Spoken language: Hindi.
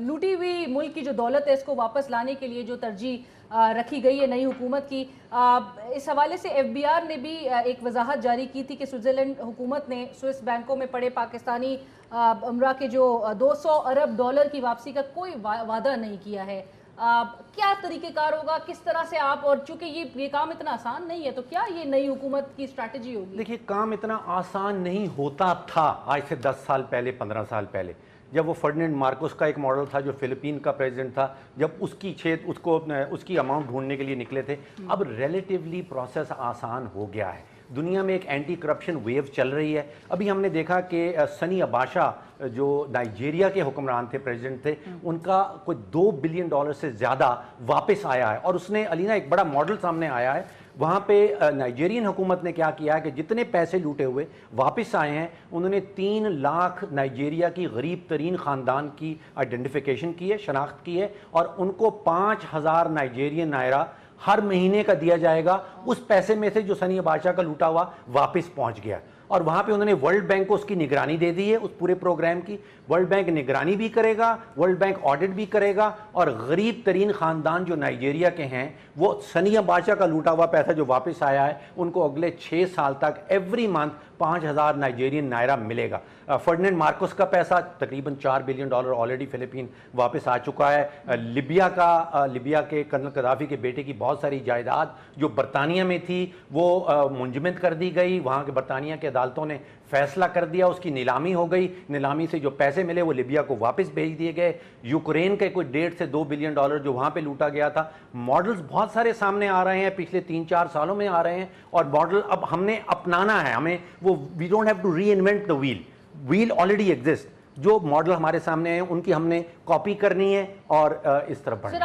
लूटी हुई मुल्क की जो दौलत है इसको वापस लाने के लिए जो तरजीह रखी गई है नई हुकूमत की, इस हवाले से एफबीआर ने भी एक वजाहत जारी की थी कि स्विट्ज़रलैंड हुकूमत ने स्विस बैंकों में पड़े पाकिस्तानी उमरा के जो 200 अरब डॉलर की वापसी का कोई वादा नहीं किया है। क्या तरीक़ेकार होगा, किस तरह से आप, और चूंकि ये काम इतना आसान नहीं है, तो क्या ये नई हुकूमत की स्ट्रैटेजी होगी? देखिए, काम इतना आसान नहीं होता था आज से 10 साल पहले, 15 साल पहले, जब वो फर्डिनेंड मार्कोस का एक मॉडल था जो फिलीपीन का प्रेसिडेंट था, जब उसकी अमाउंट ढूंढने के लिए निकले थे। अब रिलेटिवली प्रोसेस आसान हो गया है। दुनिया में एक एंटी करप्शन वेव चल रही है। अभी हमने देखा कि सनी अबाशा जो नाइजीरिया के हुक्मरान थे, प्रेसिडेंट थे, उनका कोई $2 बिलियन से ज़्यादा वापस आया है। और उसने अलीना एक बड़ा मॉडल सामने आया है। वहाँ पे नाइजीरियन हुकूमत ने क्या किया है कि जितने पैसे लूटे हुए वापस आए हैं, उन्होंने 3 लाख नाइजीरिया की गरीब तरीन ख़ानदान की आइडेंटिफिकेशन की है, शनाख्त की है, और उनको 5,000 नाइजीरियन नायरा हर महीने का दिया जाएगा उस पैसे में से जो सनी बादशाह का लूटा हुआ वापस पहुंच गया। और वहां पे उन्होंने वर्ल्ड बैंक को उसकी निगरानी दे दी है, उस पूरे प्रोग्राम की। वर्ल्ड बैंक निगरानी भी करेगा, वर्ल्ड बैंक ऑडिट भी करेगा, और गरीब तरीन खानदान जो नाइजीरिया के हैं, वो सनी बादशाह का लूटा हुआ पैसा जो वापस आया है, उनको अगले 6 साल तक एवरी मंथ 5,000 नाइजीरियन नायरा मिलेगा। फर्डिनेंड मार्कोस का पैसा तकरीबन $4 बिलियन ऑलरेडी फिलीपीन वापस आ चुका है। लिबिया के कर्नल कदाफी के बेटे की बहुत सारी जायदाद जो बरतानिया में थी वो मुंजमद कर दी गई। वहाँ के बरतानिया के अदालतों ने फैसला कर दिया, उसकी नीलामी हो गई। नीलामी से जो पैसे मिले वो लिबिया को वापस भेज दिए गए। यूक्रेन के कोई $1.5 से $2 बिलियन जो वहाँ पे लूटा गया था। मॉडल्स बहुत सारे सामने आ रहे हैं, पिछले 3-4 सालों में आ रहे हैं, और मॉडल अब हमने अपनाना है। हमें वो we don't have to reinvent the wheel already exist. जो मॉडल हमारे सामने हैं उनकी हमने कॉपी करनी है और इस तरफ बढ़ना है।